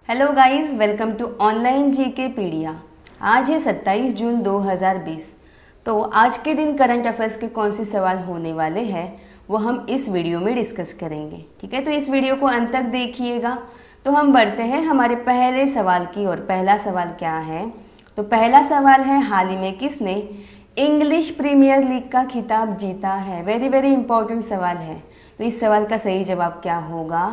Hello guys, welcome to online GK pedia. आज है 27 जून 2020। तो आज के दिन करंट अफेयर्स के कौन से सवाल होने वाले हैं वो हम इस वीडियो में डिस्कस करेंगे। ठीक है, तो इस वीडियो को अंत तक देखिएगा। तो हम बढ़ते हैं हमारे पहले सवाल की ओर। पहला सवाल क्या है? तो पहला सवाल है, हाल ही में किसने इंग्लिश प्रीमियर लीग का खिताब जीता है? वेरी वेरी इंपॉर्टेंट सवाल है। तो इस सवाल का सही जवाब क्या होगा?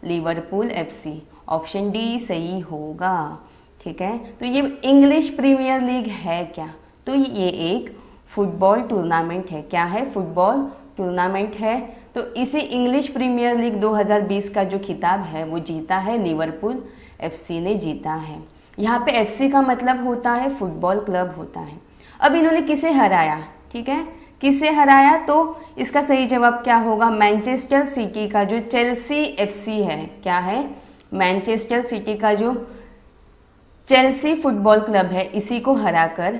Liverpool FC. ऑप्शन डी सही होगा। ठीक है, तो ये इंग्लिश प्रीमियर लीग है क्या? तो ये एक फुटबॉल टूर्नामेंट है। क्या है? फुटबॉल टूर्नामेंट है। तो इसे इंग्लिश प्रीमियर लीग 2020 का जो खिताब है वो जीता है लिवरपूल एफसी ने जीता है। यहाँ पे एफसी का मतलब होता है फुटबॉल क्लब होता है। अब इन्होंने किसे हराया? ठीक है, किसे हराया? तो इसका सही जवाब क्या होगा? मैनचेस्टर सिटी का जो चेल्सी एफसी है। क्या है? मैनचेस्टर सिटी का जो चेल्सी फुटबॉल क्लब है, इसी को हराकर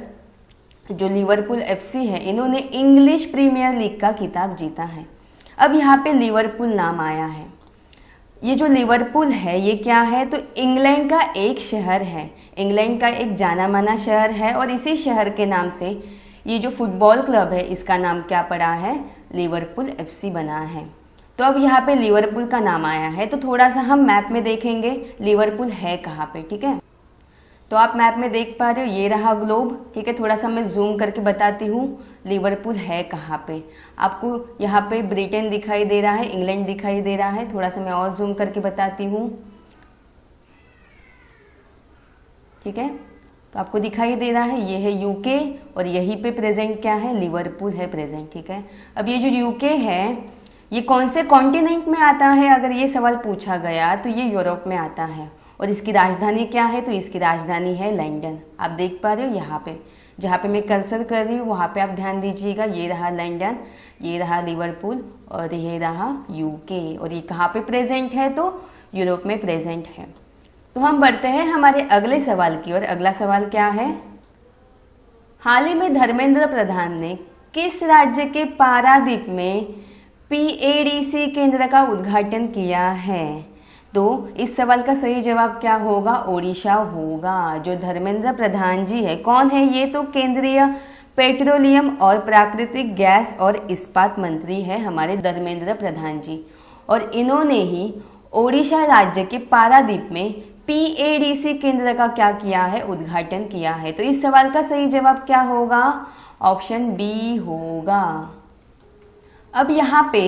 जो लिवरपूल एफसी है, इन्होंने इंग्लिश प्रीमियर लीग का खिताब जीता है। अब यहाँ पे लिवरपूल नाम आया है। ये जो लिवरपूल है ये क्या है? तो इंग्लैंड का एक शहर है, इंग्लैंड का एक जाना माना शहर है, और इसी शहर के नाम से ये जो फुटबॉल क्लब है इसका नाम क्या पड़ा है? लिवरपूल एफसी बना है। तो अब यहाँ पे लिवरपूल का नाम आया है, तो थोड़ा सा हम मैप में देखेंगे लिवरपूल है कहाँ पे। ठीक है, तो आप मैप में देख पा रहे हो, ये रहा ग्लोब। ठीक है, थोड़ा सा मैं जूम करके बताती हूँ लिवरपूल है कहाँ पे। आपको यहाँ पे ब्रिटेन दिखाई दे रहा है, इंग्लैंड दिखाई दे रहा है। थोड़ा सा मैं और जूम करके बताती हूँ। ठीक है, तो आपको दिखाई दे रहा है ये है यूके, और यहीं पे प्रेजेंट क्या है? लिवरपूल है प्रेजेंट। ठीक है, अब ये जो यूके है ये कौन से कॉन्टिनेंट में आता है? अगर ये सवाल पूछा गया तो ये यूरोप में आता है। और इसकी राजधानी क्या है? तो इसकी राजधानी है लंदन। आप देख पा रहे हो यहाँ पे, जहाँ पे मैं कर्सर कर रही हूँ वहाँ पे आप ध्यान दीजिएगा। ये रहा लंदन, ये रहा लिवरपूल, और ये रहा यूके। और ये कहाँ पे प्रेजेंट है? तो यूरोप में प्रेजेंट है। तो हम बढ़ते हैं हमारे अगले सवाल की ओर। अगला सवाल क्या है? हाल ही में धर्मेंद्र प्रधान ने किस राज्य के पारादीप में पीएडीसी केंद्र का उद्घाटन किया है? तो इस सवाल का सही जवाब क्या होगा? ओडिशा होगा। जो धर्मेंद्र प्रधान जी है, कौन है ये? तो केंद्रीय पेट्रोलियम और प्राकृतिक गैस और इस्पात मंत्री है हमारे धर्मेंद्र प्रधान जी, और इन्होंने ही ओडिशा राज्य के पारादीप में पीएडीसी केंद्र का क्या किया है? उद्घाटन किया है। तो इस सवाल का सही जवाब क्या होगा? ऑप्शन बी होगा। अब यहाँ पे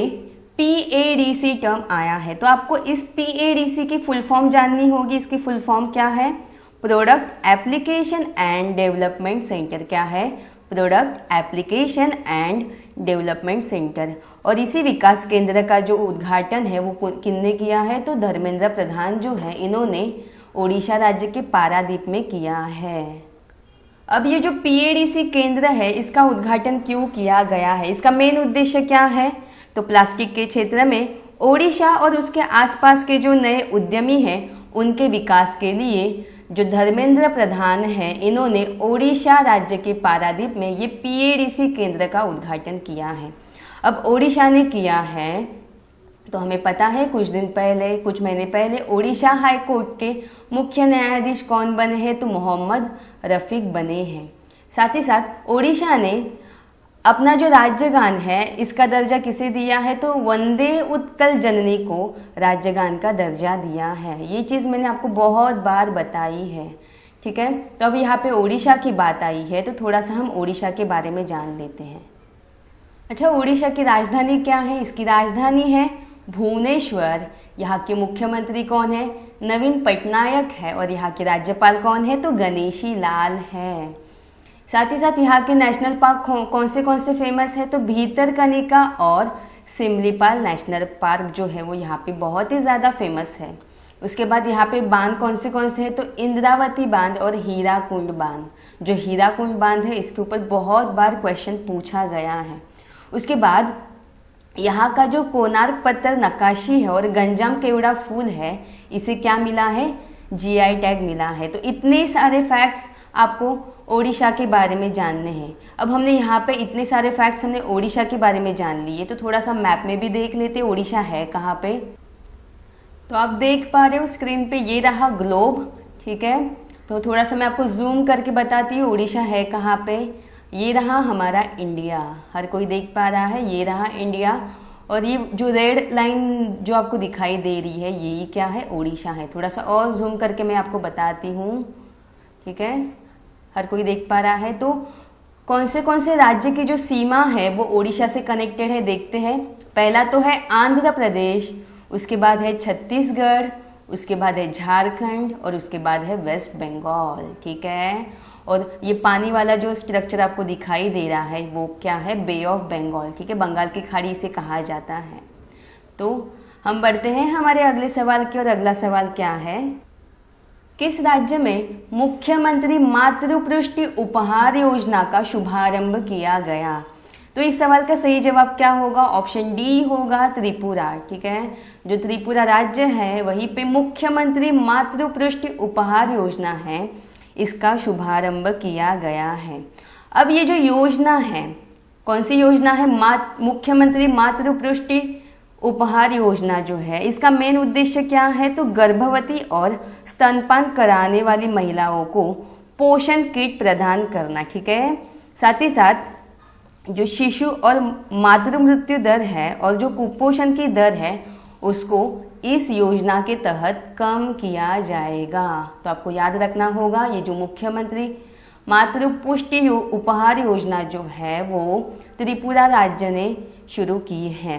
पीएडीसी टर्म आया है, तो आपको इस पीएडीसी की फुल फॉर्म जाननी होगी। इसकी फुल फॉर्म क्या है? Product application and development centre. क्या है? Product application and development centre. और इसी विकास केंद्र का जो उद्घाटन है वो किसने किया है? तो धर्मेंद्र प्रधान जो है इन्होंने ओडिशा राज्य के पारादीप में किया है। अब ये जो पीएडीसी केंद्र है इसका उद्घाटन क्यों किया गया है? इसका मेन उद्देश्य क्या है? तो प्लास्टिक के क्षेत्र में ओडिशा और उसके आसपास के जो नए उद्यमी हैं उनके विकास के लिए जो धर्मेंद्र प्रधान हैं इन्होंने ओडिशा राज्य के पारादीप में ये पीएडीसी केंद्र का उद्घाटन किया है। अब ओडिशा ने किया है तो हमें पता है कुछ महीने पहले ओडिशा हाई कोर्ट के मुख्य न्यायाधीश कौन बने हैं? तो मोहम्मद रफीक बने हैं। साथ ही साथ ओडिशा ने अपना जो राज्यगान है इसका दर्जा किसे दिया है? तो वंदे उत्कल जननी को राज्यगान का दर्जा दिया है। ये चीज़ मैंने आपको बहुत बार बताई है। ठीक है, तो अब यहाँ पे ओडिशा की बात आई है तो थोड़ा सा हम ओडिशा के बारे में जान लेते हैं। अच्छा, ओडिशा की राजधानी क्या है? इसकी राजधानी है भुवनेश्वर। यहाँ के मुख्यमंत्री कौन है? नवीन पटनायक है। और यहाँ के राज्यपाल कौन है? तो गणेशी लाल है। साथ ही साथ यहाँ के नेशनल पार्क कौन से फेमस है? तो भीतरकनिका और सिमलीपाल नेशनल पार्क जो है वो यहाँ पे बहुत ही ज़्यादा फेमस है। उसके बाद यहाँ पे बांध कौन से हैं? तो इंद्रावती बांध और हीराकुंड बांध। जो हीराकुंड बांध है इसके ऊपर बहुत बार क्वेश्चन पूछा गया है। उसके बाद यहाँ का जो कोणार्क पत्थर नक्काशी है और गंजाम केवड़ा फूल है इसे क्या मिला है? जीआई टैग मिला है। तो इतने सारे फैक्ट्स आपको ओडिशा के बारे में जानने हैं। अब हमने यहाँ पे इतने सारे फैक्ट्स हमने ओडिशा के बारे में जान लिए, तो थोड़ा सा मैप में भी देख लेते ओडिशा है कहाँ पे। तो आप देख पा रहे हो स्क्रीन पे ये रहा ग्लोब, ठीक है। तो थोड़ा सा मैं आपको जूम करके बताती हूँ उड़ीसा है कहाँ पे। ये रहा हमारा इंडिया, हर कोई देख पा रहा है, ये रहा इंडिया। और ये जो रेड लाइन जो आपको दिखाई दे रही है यही क्या है, उड़ीसा है। थोड़ा सा और जूम करके मैं आपको बताती हूँ, ठीक है, हर कोई देख पा रहा है। तो कौन से राज्य की जो सीमा है वो उड़ीसा से कनेक्टेड है, देखते हैं। पहला तो है आंध्र प्रदेश, उसके बाद है छत्तीसगढ़, उसके बाद है झारखंड और उसके बाद है वेस्ट बंगाल, ठीक है। और ये पानी वाला जो स्ट्रक्चर आपको दिखाई दे रहा है वो क्या है, बे ऑफ बंगाल, ठीक है, बंगाल की खाड़ी इसे कहा जाता है। तो हम बढ़ते हैं हमारे अगले सवाल की, और अगला सवाल क्या है, किस राज्य में मुख्यमंत्री मातृपुष्टि उपहार योजना का शुभारंभ किया गया। तो इस सवाल का सही जवाब क्या होगा, ऑप्शन डी होगा, त्रिपुरा, ठीक है। जो त्रिपुरा राज्य है वहीं पे मुख्यमंत्री मातृपुष्टि उपहार योजना है, इसका शुभारंभ किया गया है। अब ये जो योजना है, कौन सी योजना है, मुख्यमंत्री मातृपुष्टि उपहार योजना जो है, इसका मेन उद्देश्य क्या है, तो गर्भवती और स्तनपान कराने वाली महिलाओं को पोषण किट प्रदान करना, ठीक है। साथ ही साथ जो शिशु और मातृ मृत्यु दर है और जो कुपोषण की दर है उसको इस योजना के तहत कम किया जाएगा। तो आपको याद रखना होगा ये जो मुख्यमंत्री मातृपुष्टि उपहार योजना जो है वो त्रिपुरा राज्य ने शुरू की है,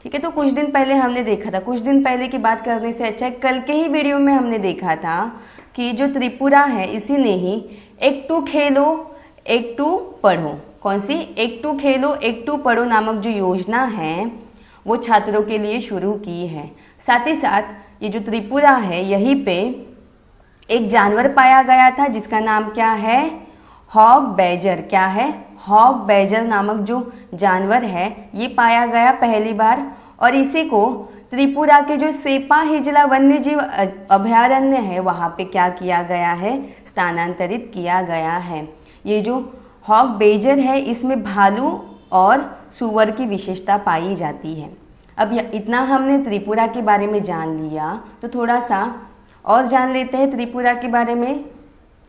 ठीक है। तो कुछ दिन पहले हमने देखा था, कुछ दिन पहले की बात करने से अच्छा है कल के ही वीडियो में हमने देखा था कि जो त्रिपुरा है इसी ने ही एक टू खेलो एक टू पढ़ो, कौन सी, एक टू खेलो एक टू पढ़ो नामक जो योजना है वो छात्रों के लिए शुरू की है। साथ ही साथ ये जो त्रिपुरा है यहीं पे एक जानवर पाया गया था जिसका नाम क्या है, हॉग बैजर, क्या है, हॉग बैजर नामक जो जानवर है ये पाया गया पहली बार। और इसी को त्रिपुरा के जो सेपा हिजला वन्यजीव अभयारण्य है वहाँ पे क्या किया गया है, स्थानांतरित किया गया है। ये जो हॉग बैजर है इसमें भालू और सूअर की विशेषता पाई जाती है। अब इतना हमने त्रिपुरा के बारे में जान लिया, तो थोड़ा सा और जान लेते हैं त्रिपुरा के बारे में।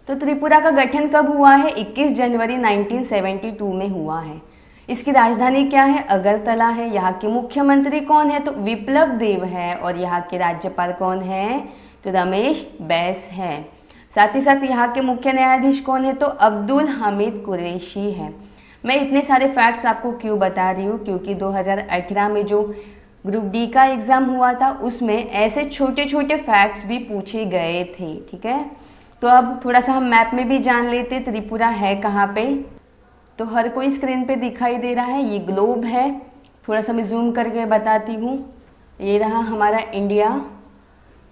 तो त्रिपुरा का गठन कब हुआ है, 21 जनवरी 1972 में हुआ है। इसकी राजधानी क्या है, अगरतला है। यहाँ के मुख्यमंत्री कौन है, तो विप्लव देव है। और यहाँ के राज्यपाल कौन है, तो रमेश बैस है। साथ ही साथ यहाँ के मुख्य न्यायाधीश कौन है, तो अब्दुल हामिद कुरैशी है। मैं इतने सारे फैक्ट्स आपको क्यों बता रही हूँ, क्योंकि 2018 में जो ग्रुप डी का एग्ज़ाम हुआ था उसमें ऐसे छोटे छोटे फैक्ट्स भी पूछे गए थे, ठीक है। तो अब थोड़ा सा हम मैप में भी जान लेते त्रिपुरा है कहाँ पे। तो हर कोई स्क्रीन पे दिखाई दे रहा है, ये ग्लोब है। थोड़ा सा मैं जूम करके बताती हूँ, ये रहा हमारा इंडिया,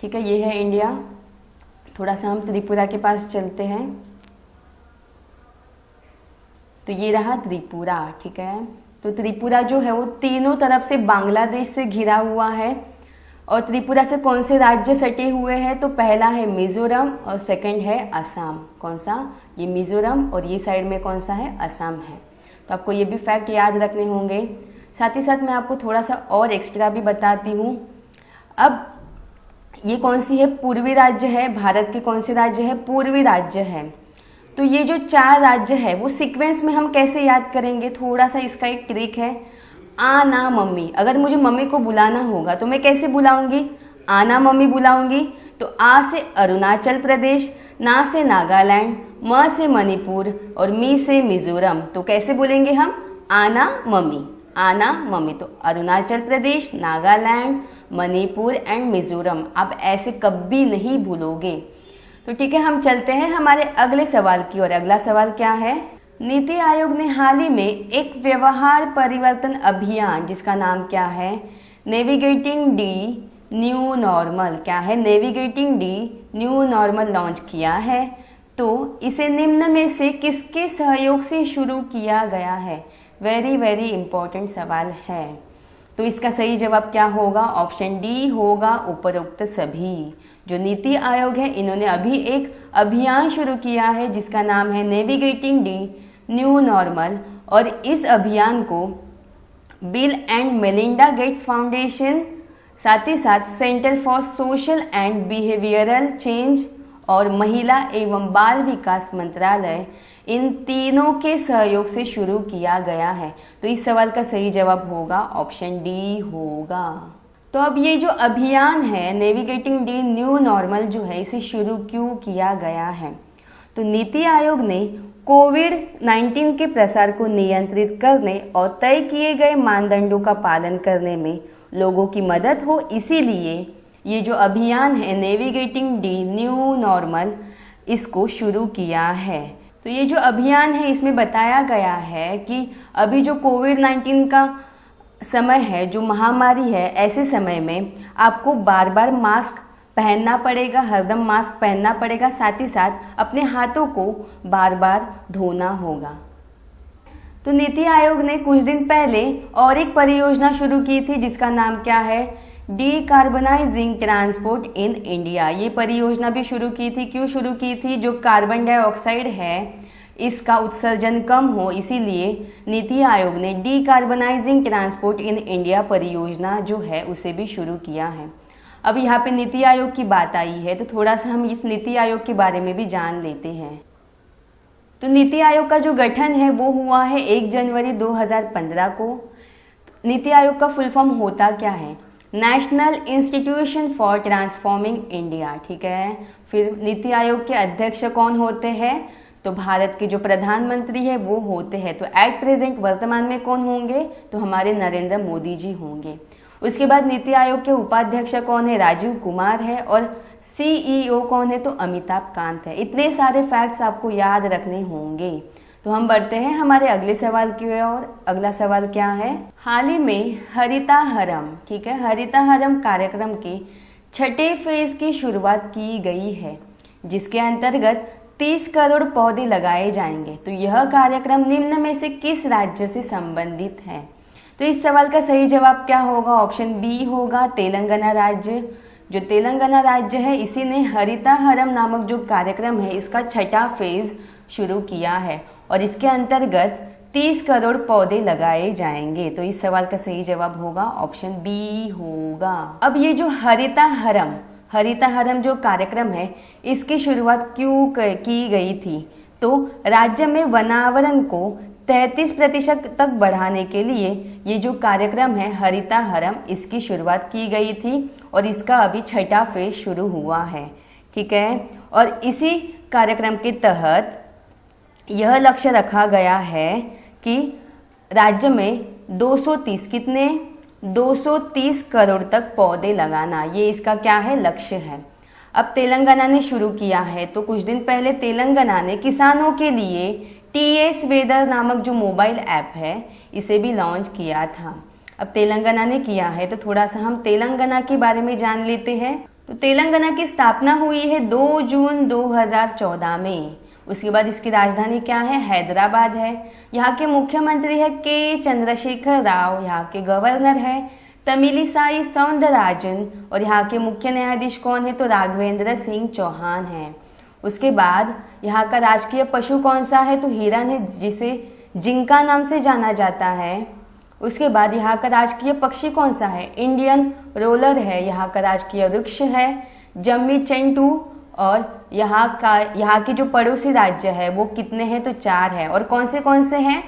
ठीक है, ये है इंडिया। थोड़ा सा हम त्रिपुरा के पास चलते हैं, तो ये रहा त्रिपुरा, ठीक है। तो त्रिपुरा जो है वो तीनों तरफ से बांग्लादेश से घिरा हुआ है। और त्रिपुरा से कौन से राज्य सटे हुए हैं, तो पहला है मिजोरम और सेकंड है असम। कौन सा, ये मिजोरम, और ये साइड में कौन सा है, असम है। तो आपको ये भी फैक्ट याद रखने होंगे। साथ ही साथ मैं आपको थोड़ा सा और एक्स्ट्रा भी बताती हूँ। अब ये कौन सी है, पूर्वी राज्य है, भारत के कौन से राज्य है, पूर्वी राज्य है। तो ये जो 4 राज्य है वो सीक्वेंस में हम कैसे याद करेंगे, थोड़ा सा इसका एक ट्रिक है। आना मम्मी, अगर मुझे मम्मी को बुलाना होगा तो मैं कैसे बुलाऊंगी, आना मम्मी बुलाऊंगी। तो आ से अरुणाचल प्रदेश, ना से नागालैंड, म से मणिपुर और मी से मिजोरम। तो कैसे बोलेंगे हम, आना मम्मी, आना मम्मी। तो अरुणाचल प्रदेश, नागालैंड, मणिपुर एंड मिजोरम, आप ऐसे कभी नहीं भूलोगे। तो ठीक है, हम चलते हैं हमारे अगले सवाल की ओर। अगला सवाल क्या है, नीति आयोग ने हाल ही में एक व्यवहार परिवर्तन अभियान जिसका नाम क्या है, नेविगेटिंग डी न्यू नॉर्मल, क्या है, navigating D new normal launch किया है। तो इसे निम्न में से किसके सहयोग से शुरू किया गया है, वेरी वेरी इंपॉर्टेंट सवाल है। तो इसका सही जवाब क्या होगा, ऑप्शन डी होगा, उपरोक्त सभी। जो नीति आयोग है इन्होंने अभी एक अभियान शुरू किया है जिसका नाम है नेविगेटिंग डी न्यू नॉर्मल। और इस अभियान को bill and Melinda Gates foundation साथ ही साथ centre for social and behavioural change और महिला एवं बाल विकास मंत्रालय, इन तीनों के सहयोग से शुरू किया गया है। तो इस सवाल का सही जवाब होगा ऑप्शन डी होगा। तो अब ये जो अभियान है नेविगेटिंग दी न्यू नॉर्मल जो है, इसे शुरू क्यों किया गया है? तो नीति आयोग ने कोविड-19 के प्रसार को नियंत्रित करने और तय किए गए मानदंडों का पालन करने में लोगों की मदद हो, इसीलिए ये जो अभियान है नेविगेटिंग दी न्यू नॉर्मल, इसको शुरू किया है। तो ये जो अभियान है इसमें बताया गया है कि अभी जो कोविड-19 का समय है, जो महामारी है, ऐसे समय में आपको बार बार मास्क पहनना पड़ेगा, हरदम मास्क पहनना पड़ेगा, साथ ही साथ अपने हाथों को बार बार धोना होगा। तो नीति आयोग ने कुछ दिन पहले और एक परियोजना शुरू की थी जिसका नाम क्या है, डीकार्बनाइजिंग ट्रांसपोर्ट इन इंडिया। ये परियोजना भी शुरू की थी। क्यों शुरू की थी? जो कार्बन डाइऑक्साइड है इसका उत्सर्जन कम हो, इसीलिए नीति आयोग ने डीकार्बनाइजिंग ट्रांसपोर्ट इन इंडिया परियोजना जो है उसे भी शुरू किया है। अब यहाँ पे नीति आयोग की बात आई है तो थोड़ा सा हम इस नीति आयोग के बारे में भी जान लेते हैं। तो नीति आयोग का जो गठन है वो हुआ है 1 जनवरी 2015 को। नीति आयोग का फुल फॉर्म होता क्या है? National institution for transforming India. ठीक है। फिर नीति आयोग के अध्यक्ष कौन होते हैं? तो भारत के जो प्रधानमंत्री है वो होते हैं। तो एट प्रेजेंट वर्तमान में कौन होंगे? तो हमारे नरेंद्र मोदी जी होंगे। उसके बाद नीति आयोग के उपाध्यक्ष कौन है? राजीव कुमार है। और सीईओ कौन है? तो अमिताभ कांत है। इतने सारे फैक्ट्स आपको याद रखने होंगे। तो हम बढ़ते हैं हमारे अगले सवाल की ओर। अगला सवाल क्या है? हाल ही में हरिताहरम, ठीक है, हरिताहरम कार्यक्रम के छठे फेज की शुरुआत की गई है जिसके अंतर्गत 30 करोड़ पौधे लगाए जाएंगे। तो यह कार्यक्रम निम्न में से किस राज्य से संबंधित है? तो इस सवाल का सही जवाब क्या होगा? ऑप्शन बी होगा, तेलंगाना राज्य। जो तेलंगाना राज्य है इसी ने हरिताहरम नामक जो कार्यक्रम है इसका छठा फेज शुरू किया है और इसके अंतर्गत 30 करोड़ पौधे लगाए जाएंगे। तो इस सवाल का सही जवाब होगा ऑप्शन बी होगा। अब ये जो हरिताहरम जो कार्यक्रम है इसकी शुरुआत क्यों की गई थी? तो राज्य में वनावरण को 33% तक बढ़ाने के लिए ये जो कार्यक्रम है हरिताहरम, इसकी शुरुआत की गई थी और इसका अभी छठा फेज शुरू हुआ है। ठीक है। और इसी कार्यक्रम के तहत यह लक्ष्य रखा गया है कि राज्य में 230 करोड़ तक पौधे लगाना, ये इसका क्या है? लक्ष्य है। अब तेलंगाना ने शुरू किया है। तो कुछ दिन पहले तेलंगाना ने किसानों के लिए टीएस वेदर नामक जो मोबाइल ऐप है इसे भी लॉन्च किया था। अब तेलंगाना ने किया है तो थोड़ा सा हम तेलंगाना के बारे में जान लेते हैं। तो तेलंगाना की स्थापना हुई है 2 जून 2014 में। उसके बाद इसकी राजधानी क्या है? हैदराबाद है। यहाँ के मुख्यमंत्री है के चंद्रशेखर राव। यहाँ के गवर्नर है तमिलिसाई सौंदरराजन और यहाँ के मुख्य न्यायाधीश कौन है? तो राघवेंद्र सिंह चौहान है। उसके बाद यहाँ का राजकीय पशु कौन सा है? तो हिरन है जिसे जिंका नाम से जाना जाता है। उसके बाद यहाँ का राजकीय पक्षी कौन सा है? इंडियन रोलर है। यहाँ का राजकीय वृक्ष है जम्मी चेंटू। और यहाँ के जो पड़ोसी राज्य है वो कितने हैं? तो 4 है। और कौन से हैं?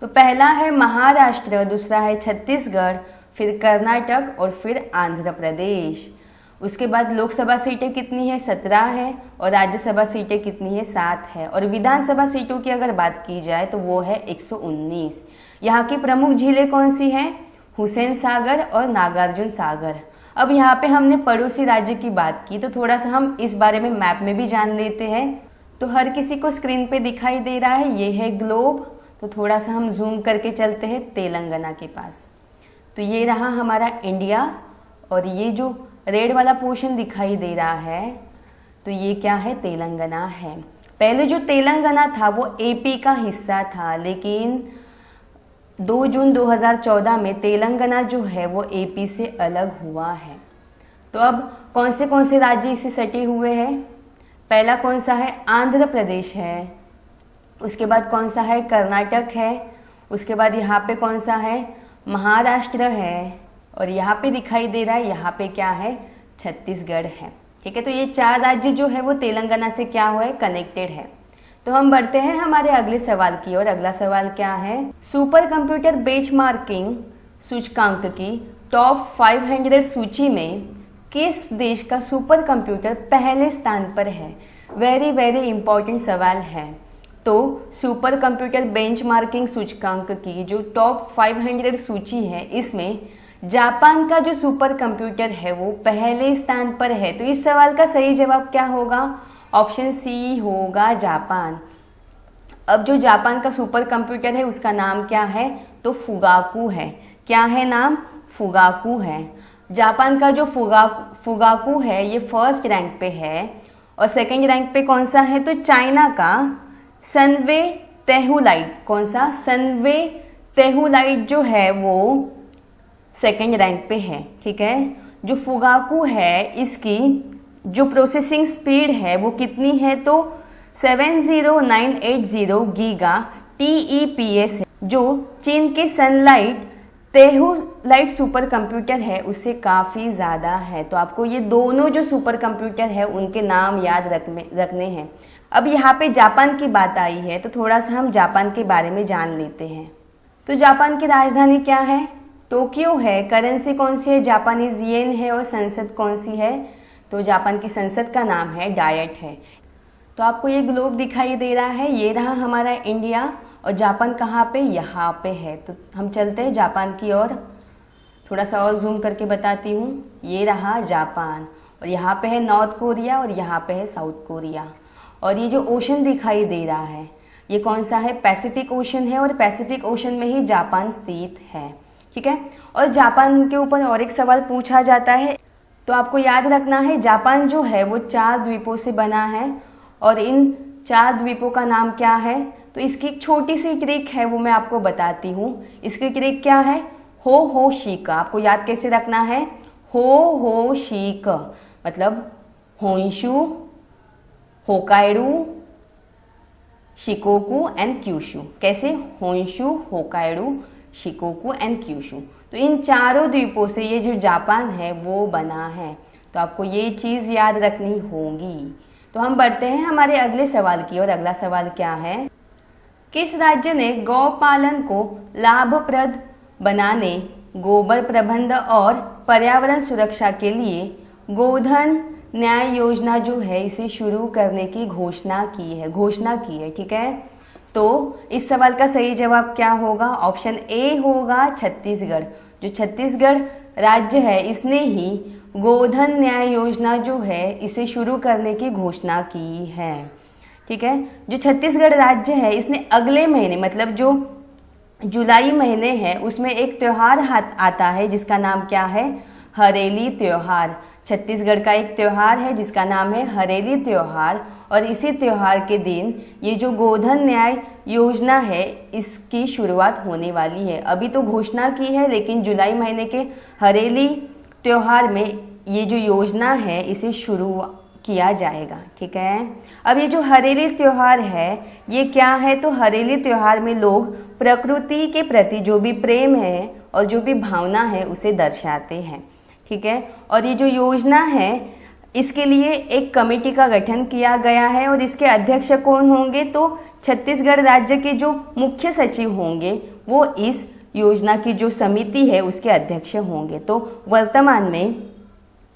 तो पहला है महाराष्ट्र, दूसरा है छत्तीसगढ़, फिर कर्नाटक और फिर आंध्र प्रदेश। उसके बाद लोकसभा सीटें कितनी है? 17 है। और राज्यसभा सीटें कितनी है? 7 है। और विधानसभा सीटों की अगर बात की जाए तो वो है 119। यहाँ की प्रमुख झीलें कौन सी हैं? हुसैन सागर और नागार्जुन सागर। अब यहाँ पे हमने पड़ोसी राज्य की बात की तो थोड़ा सा हम इस बारे में मैप में भी जान लेते हैं। तो हर किसी को स्क्रीन पे दिखाई दे रहा है, ये है ग्लोब। तो थोड़ा सा हम जूम करके चलते हैं तेलंगाना के पास। तो ये रहा हमारा इंडिया और ये जो रेड वाला पोर्शन दिखाई दे रहा है तो ये क्या है? तेलंगाना है। पहले जो तेलंगाना था वो एपी का हिस्सा था, लेकिन 2 जून 2014 में तेलंगाना जो है वो एपी से अलग हुआ है। तो अब कौन से राज्य इसे सटे हुए हैं? पहला कौन सा है? आंध्र प्रदेश है। उसके बाद कौन सा है? कर्नाटक है। उसके बाद यहाँ पे कौन सा है? महाराष्ट्र है। और यहाँ पे दिखाई दे रहा है, यहाँ पे क्या है, छत्तीसगढ़ है। ठीक है, तो ये 4 राज्य जो है वो तेलंगाना से क्या हुआ है, कनेक्टेड है। तो हम बढ़ते हैं हमारे अगले सवाल की और अगला सवाल क्या है, सुपर कंप्यूटर बेंचमार्किंग सूचकांक की टॉप 500 सूची में किस देश का सुपर कंप्यूटर पहले स्थान पर है। वेरी वेरी इंपॉर्टेंट सवाल है। तो सुपर कंप्यूटर बेंचमार्किंग सूचकांक की जो टॉप 500 सूची है, इसमें जापान का जो सुपर कंप्यूटर है वो पहले स्थान पर है। तो इस सवाल का सही जवाब क्या होगा, ऑप्शन सी होगा, जापान। अब जो जापान का सुपर कंप्यूटर है उसका नाम क्या है, तो फुगाकू है। क्या है नाम, फुगाकू है। जापान का जो फुगाकू है ये फर्स्ट रैंक पे है। और सेकंड रैंक पे कौन सा है, तो चाइना का सनवे तेहुलाइट, कौन सा, सनवे तेहुलाइट जो है वो सेकंड रैंक पे है। ठीक है, जो फुगाकू है इसकी जो प्रोसेसिंग स्पीड है वो कितनी है, तो 70980 गीगा TEPS है। जो चीन के सनलाइट तेहुलाइट सुपर कंप्यूटर है उससे काफ़ी ज़्यादा है। तो आपको ये दोनों जो सुपर कंप्यूटर है उनके नाम याद रखने हैं। अब यहाँ पे जापान की बात आई है तो थोड़ा सा हम जापान के बारे में जान लेते हैं। तो जापान की राजधानी क्या है, टोक्यो है। करेंसी कौन सी है, जापानीज येन है। और संसद कौन सी है, तो जापान की संसद का नाम है डायट है। तो आपको ये ग्लोब दिखाई दे रहा है, ये रहा हमारा इंडिया। और जापान कहाँ पे, यहाँ पे है। तो हम चलते हैं जापान की ओर, थोड़ा सा और जूम करके बताती हूँ। ये रहा जापान और यहाँ पे है नॉर्थ कोरिया और यहाँ पे है साउथ कोरिया। और ये जो ओशन दिखाई दे रहा है ये कौन सा है, पैसिफिक ओशन है। और पैसिफिक ओशन में ही जापान स्थित है। ठीक है, और जापान के ऊपर और एक सवाल पूछा जाता है, तो आपको याद रखना है जापान जो है वो 4 द्वीपों से बना है। और इन 4 द्वीपों का नाम क्या है, तो इसकी एक छोटी सी ट्रिक है वो मैं आपको बताती हूँ। इसकी ट्रिक क्या है, हो शीक। आपको याद कैसे रखना है, हो शीक मतलब Honshu, Hokkaido, Shikoku and Kyushu. कैसे, Honshu, Hokkaido, Shikoku and Kyushu. तो इन चारों द्वीपों से ये जो जापान है वो बना है। तो आपको ये चीज़ याद रखनी होगी। तो हम बढ़ते हैं हमारे अगले सवाल की और अगला सवाल क्या है, किस राज्य ने गौपालन को लाभप्रद बनाने, गोबर प्रबंधन और पर्यावरण सुरक्षा के लिए गोधन न्याय योजना जो है इसे शुरू करने की घोषणा की है। ठीक है, तो इस सवाल का सही जवाब क्या होगा, ऑप्शन ए होगा, छत्तीसगढ़। जो छत्तीसगढ़ राज्य है इसने ही गोधन न्याय योजना जो है इसे शुरू करने की घोषणा की है। ठीक है, जो छत्तीसगढ़ राज्य है इसने अगले महीने मतलब जो जुलाई महीने है उसमें एक त्यौहार आता है जिसका नाम क्या है, हरेली त्यौहार। छत्तीसगढ़ का एक त्यौहार है जिसका नाम है हरेली त्यौहार। और इसी त्यौहार के दिन ये जो गोधन न्याय योजना है इसकी शुरुआत होने वाली है। अभी तो घोषणा की है लेकिन जुलाई महीने के हरेली त्यौहार में ये जो योजना है इसे शुरू किया जाएगा। ठीक है, अब ये जो हरेली त्यौहार है ये क्या है, तो हरेली त्यौहार में लोग प्रकृति के प्रति जो भी प्रेम है और जो भी भावना है उसे दर्शाते हैं। ठीक है, और ये जो योजना है इसके लिए एक कमेटी का गठन किया गया है और इसके अध्यक्ष कौन होंगे, तो छत्तीसगढ़ राज्य के जो मुख्य सचिव होंगे वो इस योजना की जो समिति है उसके अध्यक्ष होंगे। तो वर्तमान में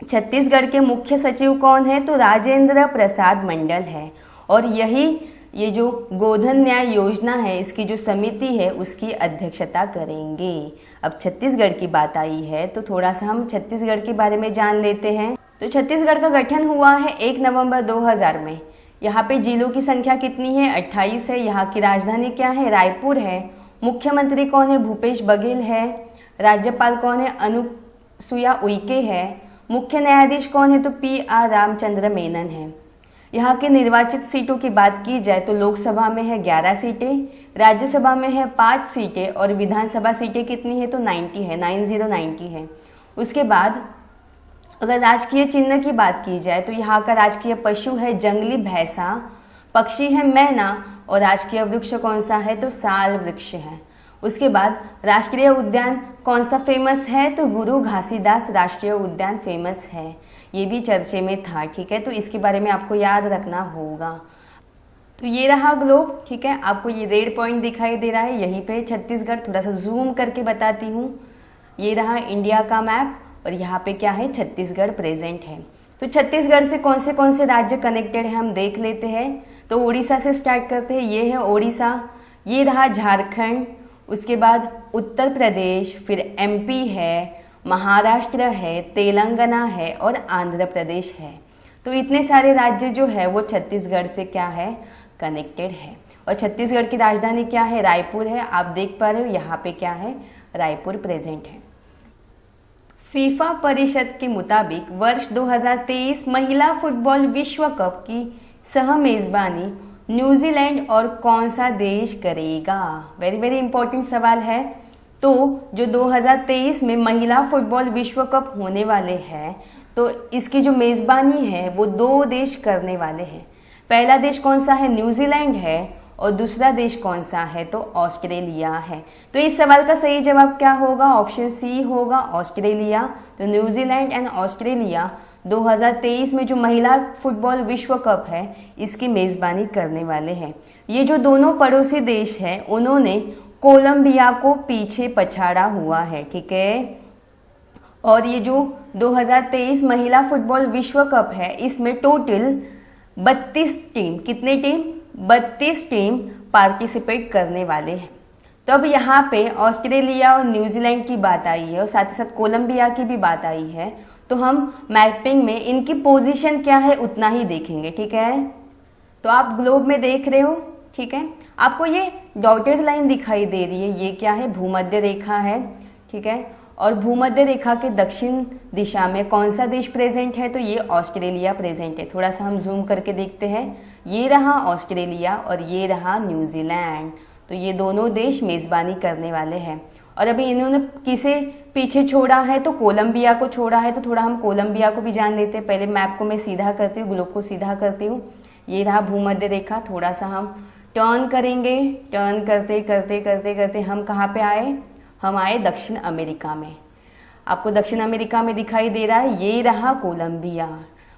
छत्तीसगढ़ के मुख्य सचिव कौन है, तो राजेंद्र प्रसाद मंडल है। और यही ये जो गोधन न्याय योजना है इसकी जो समिति है उसकी अध्यक्षता करेंगे। अब छत्तीसगढ़ की बात आई है तो थोड़ा सा हम छत्तीसगढ़ के बारे में जान लेते हैं। तो छत्तीसगढ़ का गठन हुआ है 1 नवंबर 2000 में। यहाँ पे जिलों की संख्या कितनी है, 28 है। यहाँ की राजधानी क्या है, रायपुर है। मुख्यमंत्री कौन है, भूपेश बघेल है। राज्यपाल कौन है, अनुसुईया उइके है। मुख्य न्यायाधीश कौन है, तो PR रामचंद्र मेनन है। यहाँ के निर्वाचित सीटों की बात की जाए तो लोकसभा में है 11 सीटें, राज्यसभा में है 5 सीटें और विधानसभा सीटें कितनी है, तो 90 है। उसके बाद अगर राजकीय चिन्ह की बात की जाए तो यहाँ का राजकीय पशु है जंगली भैंसा, पक्षी है मैना और राजकीय वृक्ष कौन सा है, तो साल वृक्ष है। उसके बाद राष्ट्रीय उद्यान कौन सा फेमस है, तो गुरु घासीदास राष्ट्रीय उद्यान फेमस है, ये भी चर्चे में था, ठीक है। तो इसके बारे में आपको याद रखना होगा। तो ये रहा ग्लोब, ठीक है। आपको ये रेड पॉइंट दिखाई दे रहा है, यहीं पे छत्तीसगढ़, थोड़ा सा जूम करके बताती हूँ। ये रहा इंडिया का मैप और यहाँ पे क्या है, छत्तीसगढ़ प्रेजेंट है। तो छत्तीसगढ़ से कौन से राज्य कनेक्टेड है हम देख लेते हैं। तो उड़ीसा से स्टार्ट करते हैं, ये है उड़ीसा, ये रहा झारखंड, उसके बाद उत्तर प्रदेश, फिर एमपी है, महाराष्ट्र है, तेलंगाना है और आंध्र प्रदेश है। तो इतने सारे राज्य जो है वो छत्तीसगढ़ से क्या है, कनेक्टेड है। और छत्तीसगढ़ की राजधानी क्या है, रायपुर है। आप देख पा रहे हो यहाँ पे क्या है, रायपुर प्रेजेंट है। फीफा परिषद के मुताबिक वर्ष 2023 महिला फुटबॉल विश्व कप की सह मेजबानी न्यूजीलैंड और कौन सा देश करेगा। वेरी वेरी इंपॉर्टेंट सवाल है। तो जो 2023 में महिला फुटबॉल विश्व कप होने वाले हैं, तो इसकी जो मेजबानी है वो 2 देश करने वाले हैं। पहला देश कौन सा है, न्यूजीलैंड है, और दूसरा देश कौन सा है, तो ऑस्ट्रेलिया है। तो इस सवाल का सही जवाब क्या होगा, ऑप्शन सी होगा, ऑस्ट्रेलिया। तो न्यूजीलैंड एंड ऑस्ट्रेलिया 2023 में जो महिला फुटबॉल विश्व कप है इसकी मेजबानी करने वाले हैं। ये जो दोनों पड़ोसी देश हैं उन्होंने कोलंबिया को पीछे पछाड़ा हुआ है, ठीक है। और ये जो 2023 महिला फुटबॉल विश्व कप है इसमें टोटल 32 टीम, कितने टीम, 32 टीम पार्टिसिपेट करने वाले हैं। तो अब यहाँ पे ऑस्ट्रेलिया और न्यूजीलैंड की बात आई है और साथ ही साथ कोलंबिया की भी बात आई है। तो हम मैपिंग में इनकी पोजीशन क्या है उतना ही देखेंगे, ठीक है। तो आप ग्लोब में देख रहे हो, ठीक है। आपको ये डॉटेड लाइन दिखाई दे रही है, ये क्या है, भूमध्य रेखा है, ठीक है। और भूमध्य रेखा के दक्षिण दिशा में कौन सा देश प्रेजेंट है, तो ये ऑस्ट्रेलिया प्रेजेंट है। थोड़ा सा हम जूम करके देखते हैं, ये रहा ऑस्ट्रेलिया और ये रहा न्यूजीलैंड। तो ये दोनों देश मेजबानी करने वाले हैं। और अभी इन्होंने किसे पीछे छोड़ा है, तो कोलंबिया को छोड़ा है। तो थोड़ा हम कोलंबिया को भी जान लेते हैं। पहले मैप को मैं सीधा करती हूँ, ग्लोब को सीधा करती हूँ। ये रहा भूमध्य रेखा, थोड़ा सा हम टर्न करेंगे, टर्न करते करते करते करते हम कहाँ पे आए, हम आए दक्षिण अमेरिका में। आपको दक्षिण अमेरिका में दिखाई दे रहा है, ये रहा कोलंबिया,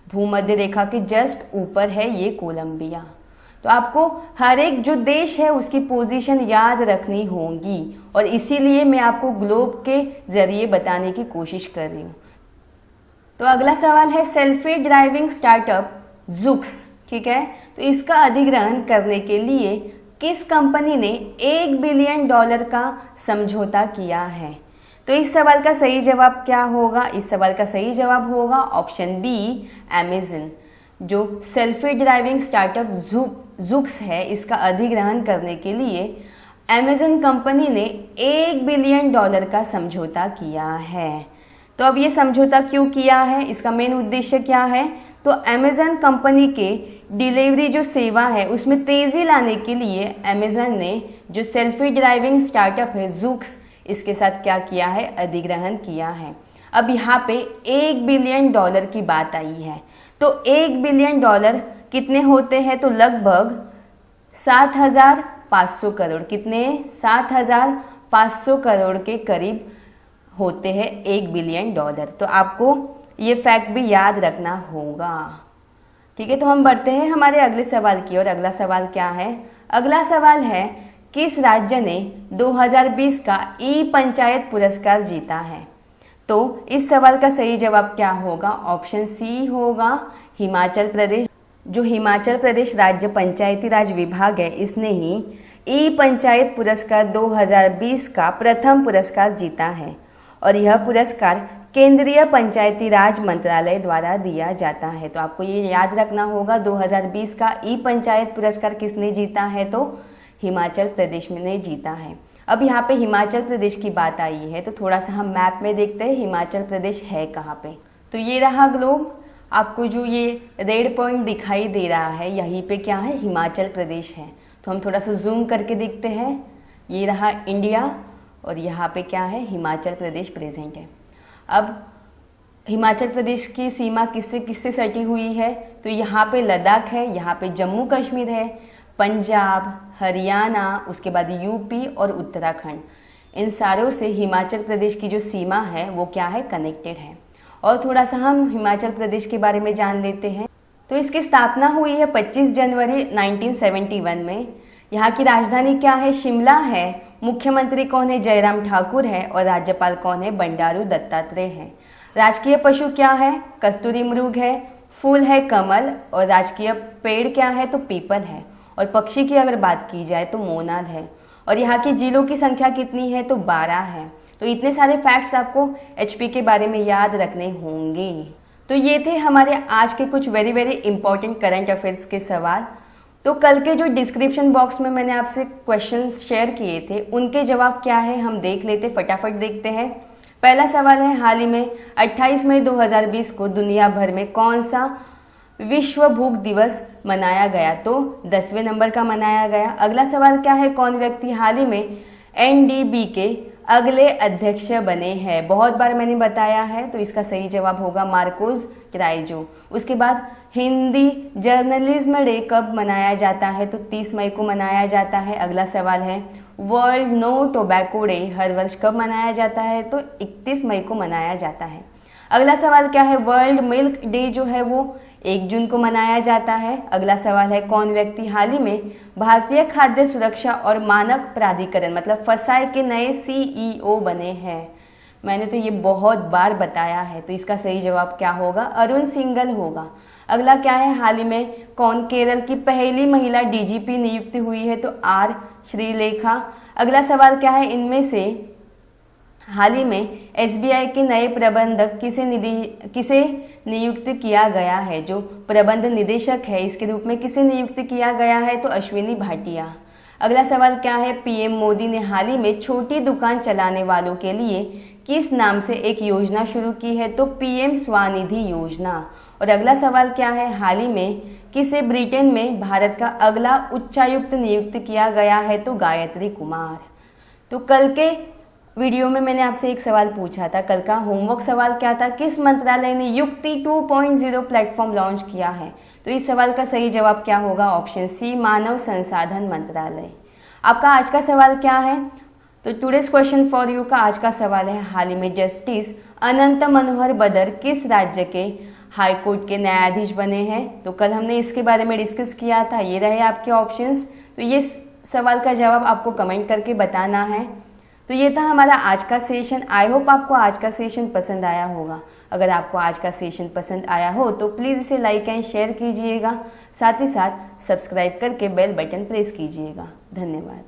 भूमध्य रेखा के जस्ट ऊपर है ये कोलंबिया। तो आपको हर एक जो देश है उसकी पोजीशन याद रखनी होगी और इसीलिए मैं आपको ग्लोब के जरिए बताने की कोशिश कर रही हूँ। तो अगला सवाल है सेल्फी ड्राइविंग स्टार्टअप ज़ुक्स, ठीक है। तो इसका अधिग्रहण करने के लिए किस कंपनी ने $1 बिलियन का समझौता किया है। तो इस सवाल का सही जवाब क्या होगा, इस सवाल का सही जवाब होगा ऑप्शन बी, अमेज़न। जो सेल्फी ड्राइविंग स्टार्टअप ज़ुक्स है इसका अधिग्रहण करने के लिए अमेज़न कंपनी ने $1 बिलियन का समझौता किया है। तो अब ये समझौता क्यों किया है, इसका मेन उद्देश्य क्या है, तो अमेज़न कंपनी के डिलीवरी जो सेवा है उसमें तेज़ी लाने के लिए अमेज़न ने जो सेल्फी ड्राइविंग स्टार्टअप है ज़ुक्स, इसके साथ क्या किया है, अधिग्रहण किया है। अब यहाँ पे $1 बिलियन की बात आई है। तो $1 बिलियन कितने होते हैं, तो लगभग 7,500 करोड़, कितने, 7,500 करोड़ के करीब होते हैं $1 बिलियन। तो आपको ये फैक्ट भी याद रखना होगा, ठीक है। तो हम बढ़ते हैं हमारे अगले सवाल की ओर। अगला सवाल क्या है, अगला सवाल है किस राज्य ने 2020 का ई पंचायत पुरस्कार जीता है। तो इस सवाल का सही जवाब क्या होगा, ऑप्शन सी होगा, हिमाचल प्रदेश। जो हिमाचल प्रदेश राज्य पंचायती राज विभाग है इसने ही ई पंचायत पुरस्कार 2020 का प्रथम पुरस्कार जीता है और यह पुरस्कार केंद्रीय पंचायती राज मंत्रालय द्वारा दिया जाता है। तो आपको ये याद रखना होगा 2020 का ई पंचायत पुरस्कार किसने जीता है, तो हिमाचल प्रदेश में ने जीता है। अब यहाँ पे हिमाचल प्रदेश की बात आई है तो थोड़ा सा हम मैप में देखते हैं हिमाचल प्रदेश है कहाँ पे। तो ये रहा ग्लोब, आपको जो ये रेड पॉइंट दिखाई दे रहा है यहीं पे क्या है, हिमाचल प्रदेश है। तो हम थोड़ा सा जूम करके देखते हैं, ये रहा इंडिया और यहाँ पे क्या है, हिमाचल प्रदेश प्रेजेंट है। अब हिमाचल प्रदेश की सीमा किससे किससे सटी हुई है, तो यहाँ पे लद्दाख है, यहाँ पे जम्मू कश्मीर है, पंजाब, हरियाणा, उसके बाद यूपी और उत्तराखंड, इन सारों से हिमाचल प्रदेश की जो सीमा है वो क्या है, कनेक्टेड है। और थोड़ा सा हम हिमाचल प्रदेश के बारे में जान लेते हैं। तो इसकी स्थापना हुई है 25 जनवरी 1971 में। यहाँ की राजधानी क्या है, शिमला है। मुख्यमंत्री कौन है, जयराम ठाकुर है। और राज्यपाल कौन है, बंडारू दत्तात्रेय है। राजकीय पशु क्या है, कस्तूरी मृग है। फूल है कमल। और राजकीय पेड़ क्या है, तो पीपल है। और पक्षी की अगर बात की जाए तो मोनाल है। और यहाँ की जिलों की संख्या कितनी है, तो 12 है। तो इतने सारे फैक्ट्स आपको एचपी के बारे में याद रखने होंगे। तो ये थे हमारे आज के कुछ very very important current affairs के सवाल। तो कल के जो डिस्क्रिप्शन बॉक्स में मैंने आपसे क्वेश्चंस शेयर किए थे उनके जवाब क्या है हम देख लेते, फटाफट देखते हैं। पहला सवाल है, हाल ही में 28 मई 2020 को दुनिया भर में कौन सा विश्व भूख दिवस मनाया गया, तो 10वें नंबर का मनाया गया। अगला सवाल क्या है, कौन व्यक्ति हाल ही में एनडीबी के अगले अध्यक्ष बने हैं। बहुत बार मैंने बताया है, तो इसका सही जवाब होगा मार्कोस ट्राइजो। उसके बाद हिंदी जर्नलिज्म डे कब मनाया जाता है, तो 30 मई को मनाया जाता है। अगला सवाल है, वर्ल्ड नो टोबैको डे हर वर्ष कब मनाया जाता है, तो 31 मई को मनाया जाता है। अगला सवाल क्या है, वर्ल्ड मिल्क डे जो है वो 1 जून को मनाया जाता है। अगला सवाल है, कौन व्यक्ति हाल ही में भारतीय खाद्य सुरक्षा और मानक प्राधिकरण मतलब फसाई के नए सीईओ बने हैं। मैंने तो ये बहुत बार बताया है, तो इसका सही जवाब क्या होगा, अरुण सिंघल होगा। अगला क्या है, हाल ही में कौन केरल की पहली महिला डीजीपी नियुक्ति हुई है, तो आर श्रीलेखा। अगला सवाल क्या है, इनमें से हाल ही में एसबीआई के नए प्रबंधक किसे नियुक्त किया गया है, जो प्रबंध निदेशक है इसके रूप में किसे नियुक्त किया गया है, तो अश्विनी भाटिया। अगला सवाल क्या है, पीएम मोदी ने हाल ही में छोटी दुकान चलाने वालों के लिए किस नाम से एक योजना शुरू की है, तो पीएम स्वानिधि योजना। और अगला सवाल क्या है, हाल ही में किसे ब्रिटेन में भारत का अगला उच्चायुक्त नियुक्त किया गया है, तो गायत्री कुमार। तो कल के वीडियो में मैंने आपसे एक सवाल पूछा था, कल का होमवर्क सवाल क्या था, किस मंत्रालय ने युक्ति 2.0 प्लेटफॉर्म लॉन्च किया है, तो इस सवाल का सही जवाब क्या होगा, ऑप्शन सी मानव संसाधन मंत्रालय। आपका आज का सवाल क्या है, तो टुडेज क्वेश्चन फॉर यू का आज का सवाल है, हाल ही में जस्टिस अनंत मनोहर बदर किस राज्य के हाई कोर्ट के न्यायाधीश बने हैं, तो कल हमने इसके बारे में डिस्कस किया था। ये रहे आपके ऑप्शंस। तो ये सवाल का जवाब आपको कमेंट करके बताना है। तो ये था हमारा आज का सेशन। आई होप आपको आज का सेशन पसंद आया होगा। अगर आपको आज का सेशन पसंद आया हो तो प्लीज़ इसे लाइक एंड शेयर कीजिएगा, साथ ही साथ सब्सक्राइब करके बेल बटन प्रेस कीजिएगा। धन्यवाद।